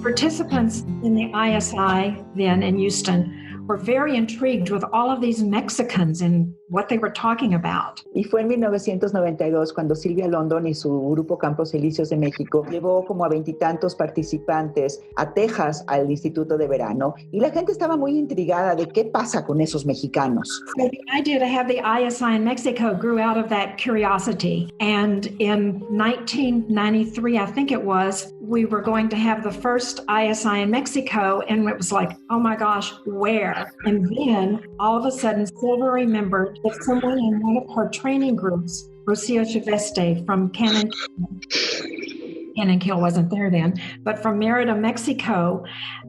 Participants in the ISI then in Houston were very intrigued with all of these Mexicans and what they were talking about. Y fue en 1992 cuando Silvia London y su grupo Campos Elíseos de México llevó como a 20 y tantos participantes a Texas al Instituto de Verano y la gente estaba muy intrigada de qué pasa con esos mexicanos. So the idea to have the ISI in Mexico grew out of that curiosity. And in 1993, I think it was, we were going to have the first ISI in Mexico, and it was like, oh my gosh, where? And then all of a sudden, Silva remembered that someone in one of her training groups, Rocio Chaveste from Cannon Kill wasn't there then, but from Merida, Mexico,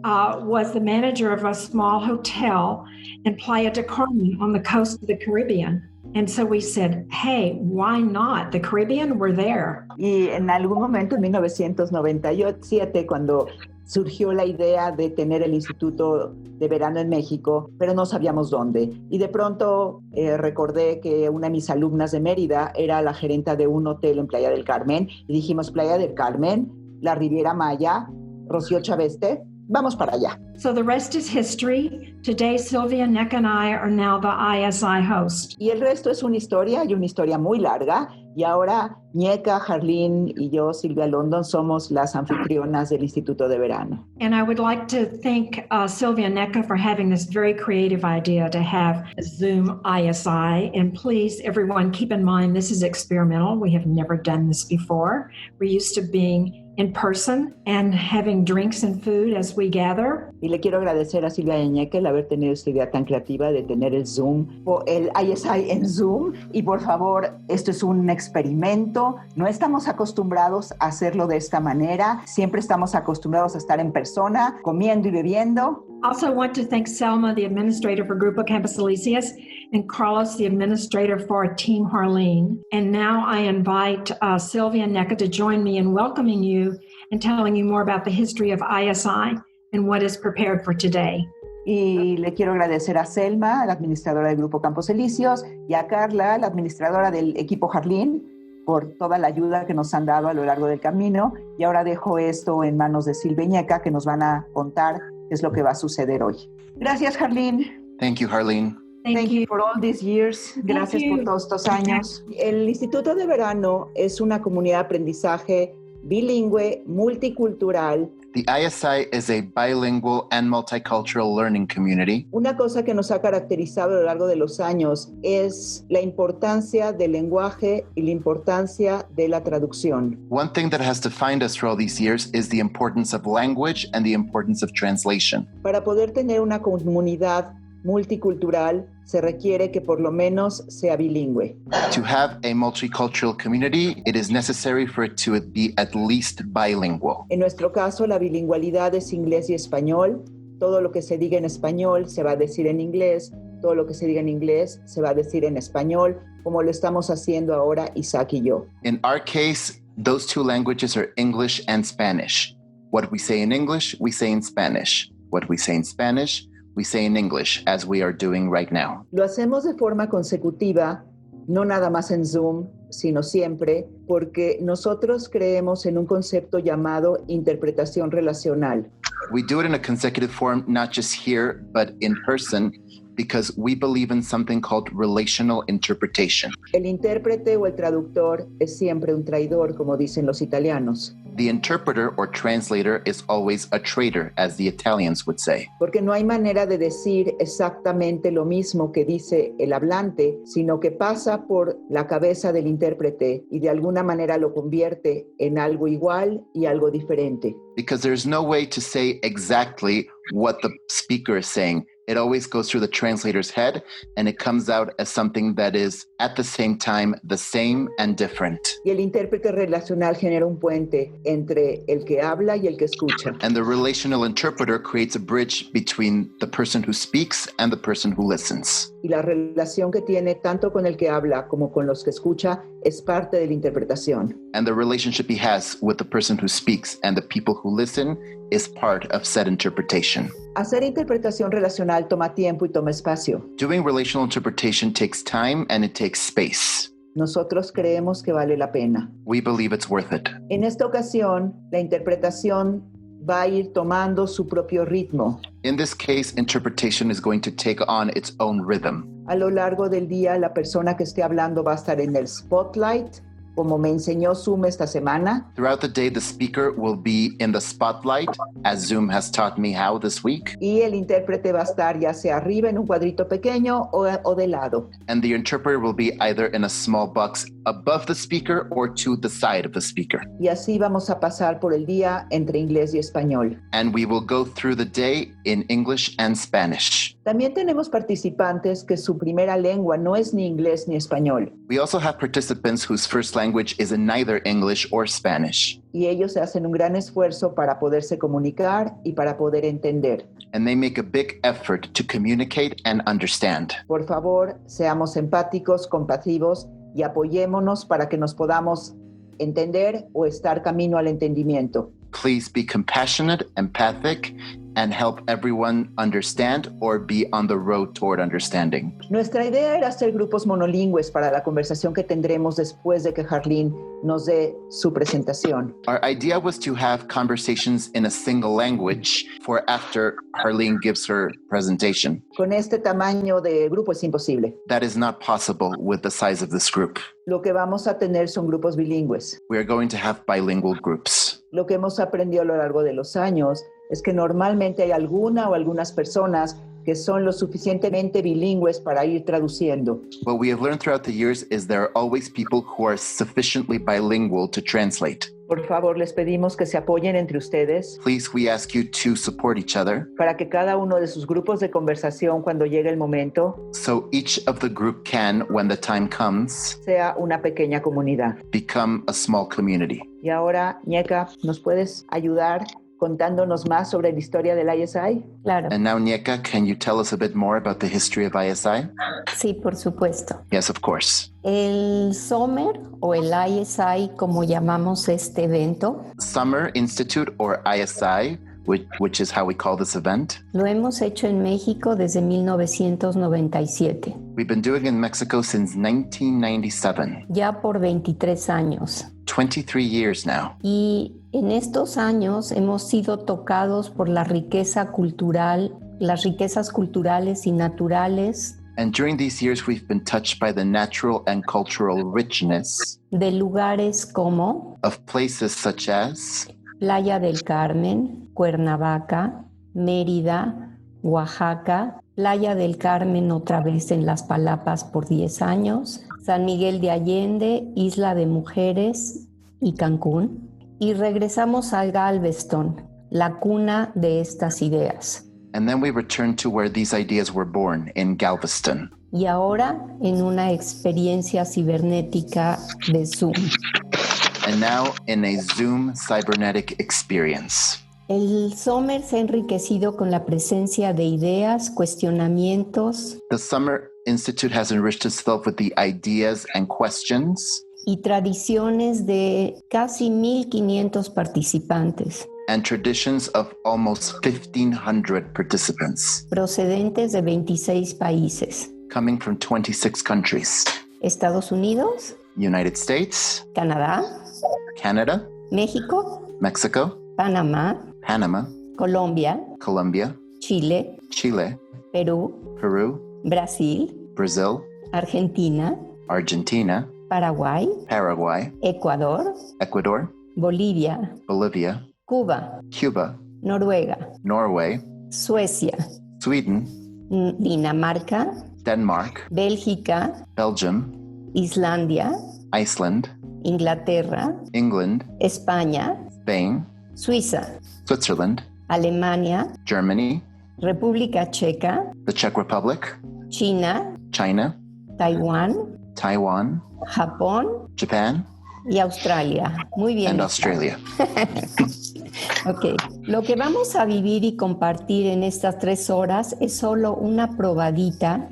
was the manager of a small hotel in Playa del Carmen on the coast of the Caribbean. And so we said, hey, why not? The Caribbean, we're there. Y en algún momento en 1997, cuando surgió la idea de tener el Instituto de Verano en México, pero no sabíamos dónde. Y de pronto recordé que una de mis alumnas de Mérida era la gerenta de un hotel en Playa del Carmen. Y dijimos, Playa del Carmen, la Riviera Maya, Rocio Chaveste, vamos para allá. So the rest is history. Today, Sylvia Neck and I are now the ISI host. Y el resto es una historia, y una historia muy larga. Y ahora Ñeca, Jarlín y yo, Silvia London, somos las anfitrionas del Instituto de Verano. And I would like to thank Sylvia Neca for having this very creative idea to have Zoom ISI. And please, everyone, keep in mind, this is experimental. We have never done this before. We're used to being in person and having drinks and food as we gather. Y le quiero agradecer a Silvia Ñeca el haber tenido esta idea tan creativa de tener el Zoom o el ISI en Zoom. Y por favor, esto es un experimento. No estamos acostumbrados a hacerlo de esta manera. Siempre estamos acostumbrados a estar en persona, comiendo y bebiendo. Also want to thank Selma, the administrator for Grupo Campos Elíseos, and Carlos, the administrator for Team Harleen. And now I invite Sylvia Neca to join me in welcoming you and telling you more about the history of ISI and what is prepared for today. Y le quiero agradecer a Selma, la administradora del Grupo Campos Elíseos, y a Carla, la administradora del equipo Harleen, por toda la ayuda que nos han dado a lo largo del camino. Y ahora dejo esto en manos de Silvia Ñeca, que nos van a contar qué es lo que va a suceder hoy. Gracias, Harleen. Thank you, Harleen. Thank you for all these years. Gracias por todos estos años. El Instituto de Verano es una comunidad de aprendizaje bilingüe, multicultural. The ISI is a bilingual and multicultural learning community. Una cosa que nos ha caracterizado a lo largo de los años es la importancia del lenguaje y la importancia de la traducción. One thing that has defined us for all these years is the importance of language and the importance of translation. Para poder tener una comunidad multicultural, se requiere que por lo menos sea bilingüe. To have a multicultural community, it is necessary for it to be at least bilingual. En nuestro caso, la bilingüalidad es inglés y español. Todo lo que se diga en español se va a decir en inglés. Todo lo que se diga en inglés se va a decir en español, como lo estamos haciendo ahora Isaac y yo. In our case, those two languages are English and Spanish. What we say in English, we say in Spanish. What we say in Spanish, we say in English, as we are doing right now. Lo hacemos de forma consecutiva, no nada más en Zoom, sino siempre, porque nosotros creemos en un concepto llamado interpretación relacional. We do it in a consecutive form, not just here, but in person, because we believe in something called relational interpretation. El intérprete o el traductor es siempre un traidor, como dicen los italianos. The interpreter or translator is always a traitor, as the Italians would say. Porque no hay manera de decir exactamente lo mismo que dice el hablante, sino que pasa por la cabeza del intérprete y de alguna manera lo convierte en algo igual y algo diferente. Because there's no way to say exactly what the speaker is saying. It always goes through the translator's head, and it comes out as something that is at the same time the same and different. Y el intérprete relacional genera un puente entre el que habla y el que escucha. And the relational interpreter creates a bridge between the person who speaks and the person who listens. Y la relación que tiene tanto con el que habla como con los que escucha es parte de la interpretación. And the relationship he has with the person who speaks and the people who listen is part of said interpretation. Hacer interpretación relacional toma tiempo y toma espacio. Doing relational interpretation takes time and it takes space. Nosotros creemos que vale la pena. We believe it's worth it. En esta ocasión, la interpretación va a ir tomando su propio ritmo. In this case, interpretation is going to take on its own rhythm. A lo largo del día, la persona que esté hablando va a estar en el spotlight, como me enseñó Zoom esta semana. Throughout the day, the speaker will be in the spotlight, as Zoom has taught me how this week. Y el intérprete va a estar ya sea arriba en un cuadrito pequeño o de lado. And the interpreter will be either in a small box above the speaker or to the side of the speaker. Y así vamos a pasar por el día entre inglés y español. And we will go through the day in English and Spanish. También tenemos participantes que su primera lengua no es ni inglés ni español. We also have participants whose first language is in neither English or Spanish. Y ellos hacen un gran esfuerzo para poderse comunicar y para poder entender. And they make a big effort to communicate and understand. Por favor, seamos empáticos, compasivos y apoyémonos para que nos podamos entender o estar camino al entendimiento. Please be compassionate, empathic, and help everyone understand or be on the road toward understanding. Nuestra idea era hacer grupos monolingües para la conversación que tendremos después de que Harleen nos dé su presentación. Our idea was to have conversations in a single language for after Harleen gives her presentation. Con este tamaño de grupo es imposible. That is not possible with the size of this group. Lo que vamos a tener son grupos bilingües. We are going to have bilingual groups. Lo que hemos aprendido a lo largo de los años es que normalmente hay alguna o algunas personas que son lo suficientemente bilingües para ir traduciendo. What we have learned throughout the years is there are always people who are sufficiently bilingual to translate. Por favor, les pedimos que se apoyen entre ustedes Please, we ask you to support each other para que cada uno de sus grupos de conversación, cuando llegue el momento, so each of the group can, when the time comes, sea una pequeña comunidad. become a small community. Y ahora, Ñeca, ¿nos puedes ayudar contándonos más sobre la historia del ISI? Claro, And now, Nieka, can you tell us a bit more about the history of ISI? sí, por supuesto. Yes, of course. El Summer o el ISI, como llamamos este evento, Summer Institute, or ISI, which is how we call this event, lo hemos hecho en México desde 1997, we've been doing in Mexico since 1997, ya por 23 años. 23 years now. Y en estos años hemos sido tocados por la riqueza cultural, las riquezas culturales y naturales And during these years, we've been touched by the natural and cultural richness de lugares como of places such as Playa del Carmen, Cuernavaca, Mérida, Oaxaca, Playa del Carmen otra vez en Las Palapas por 10 años, San Miguel de Allende, Isla de Mujeres y Cancún. Y regresamos a Galveston, la cuna de estas ideas. and then we returned to where these ideas were born, in Galveston. Y ahora en una experiencia cibernética de Zoom. And now in a Zoom cybernetic experience. El Summer se ha enriquecido con la presencia de ideas, cuestionamientos The Summer Institute has enriched itself with the ideas and questions y tradiciones de casi 1,500 participantes, and traditions of almost 1,500 participants procedentes de 26 países. coming from 26 countries. Estados Unidos, United States, Canadá, Canada, México, Mexico, Panamá, Panama, Colombia, Colombia, Chile, Chile, Perú, Peru, Brasil, Brazil, Argentina, Argentina, Paraguay, Paraguay, Ecuador, Ecuador, Bolivia, Bolivia, Cuba, Cuba, Noruega, Norway, Suecia, Sweden, Dinamarca, Denmark, Bélgica, Belgium, Islandia, Iceland, Inglaterra, England, España, Spain, Suiza, Switzerland, Alemania, Germany, República Checa, the Czech Republic, China, China, Taiwán, Taiwan, Japón Japan, y Australia. Muy bien. and Australia. Ok, lo que vamos a vivir y compartir en estas 3 horas es solo una probadita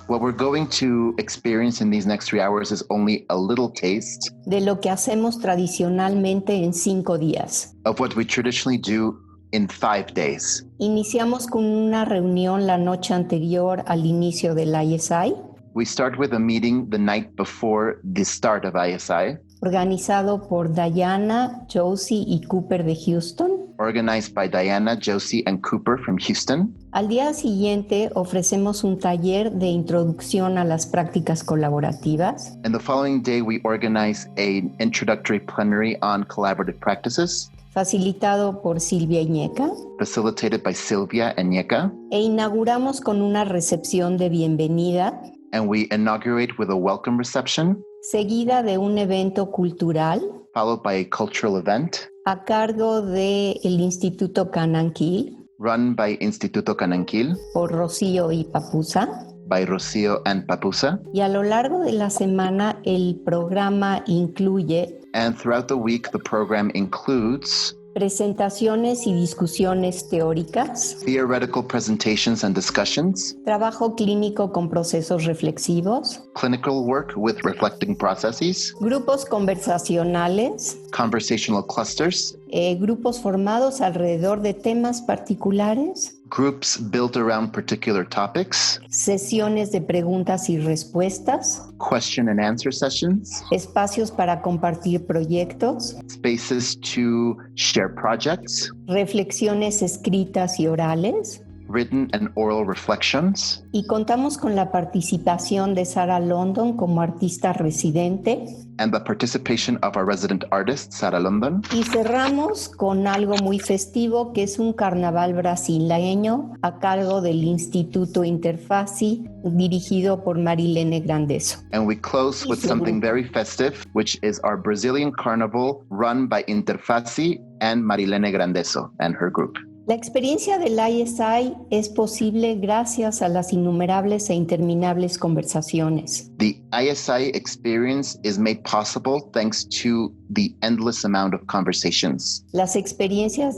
What we're going to experience in these next 3 hours is only a little taste de lo que hacemos tradicionalmente en 5 días. of what we traditionally do in 5 days. Iniciamos con una reunión la noche anterior al inicio del ISI, We start with a meeting the night before the start of ISI, organizado por Diana, Josie y Cooper de Houston. organized by Diana, Josie, and Cooper from Houston. Al día siguiente ofrecemos un taller de introducción a las prácticas colaborativas. And the following day, we organize an introductory plenary on collaborative practices, Facilitado por Silvia Iñeca, facilitated by Sylvia and Yeka. e inauguramos con una recepción de bienvenida, And we inaugurate with a welcome reception, seguida de un evento cultural followed by a cultural event a cargo del Instituto Cananquil run by Instituto Cananquil, por Rocío y Papusa. by Rocio and Papusa. Y a lo largo de la semana el programa incluye And throughout the week, the program includes presentaciones y discusiones teóricas, theoretical presentations and discussions, trabajo clínico con procesos reflexivos, clinical work with reflecting processes, grupos conversacionales, conversational clusters, grupos formados alrededor de temas particulares, groups built around particular topics, sesiones de preguntas y respuestas, question and answer sessions, espacios para compartir proyectos, spaces to share projects, reflexiones escritas y orales, written and oral reflections, y contamos con la participación de Sarah London como artista residente. and the participation of our resident artist, Sarah London. Y cerramos con algo muy festivo que es un carnaval brasileño a cargo del Instituto Interfaci dirigido por Marilene Grandeso. And we close with something very festive, which is our Brazilian carnival run by Interfaci and Marilene Grandeso and her group. La experiencia del ISI es posible gracias a las innumerables e interminables conversaciones. The ISI experience is made possible thanks to the endless amount of conversations. Las experiencias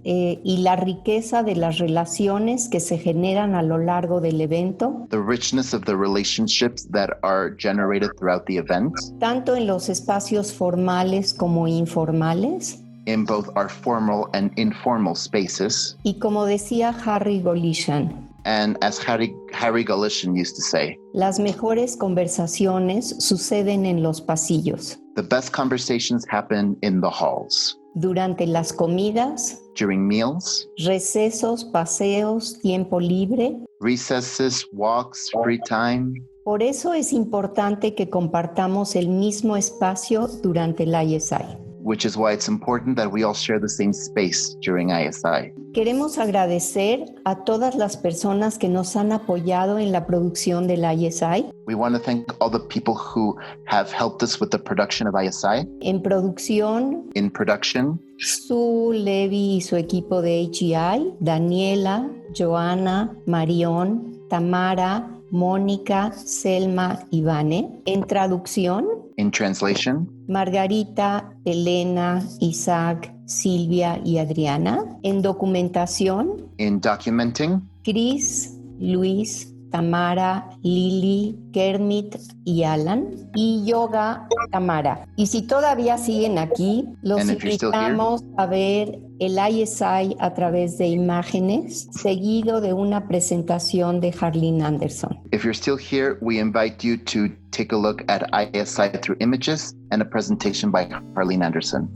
y la riqueza de las relaciones que se generan a lo largo del evento, The richness of the relationships that are generated throughout the event, tanto en los espacios formales como informales, in both our formal and informal spaces. y como decía Harry Golishan, And as Harry Golishan used to say, las mejores conversaciones suceden en los pasillos, the best conversations happen in the halls, durante las comidas, during meals, recesos, paseos, tiempo libre. recesses, walks, free time. Por eso es importante que compartamos el mismo espacio durante el ISI. Which is why it's important that we all share the same space during ISI. Queremos agradecer a todas las personas que nos han apoyado en la producción del ISI. We want to thank all the people who have helped us with the production of ISI. En producción, In production, Sue, Levi y su equipo de HEI, Daniela, Joana, Marión, Tamara, Mónica, Selma y Vane. En traducción, in translation, Margarita, Elena, Isaac, Silvia y Adriana. En documentación, in documenting, Chris, Luis, Tamara, Lili, Kermit y Alan. Y yoga, Tamara. Y si todavía siguen aquí, los And if you're still here. invitamos a ver el ISI a través de imágenes, seguido de una presentación de Harleen Anderson. If you're still here, we invite you to take a look at ISI through images and a presentation by Harleen Anderson.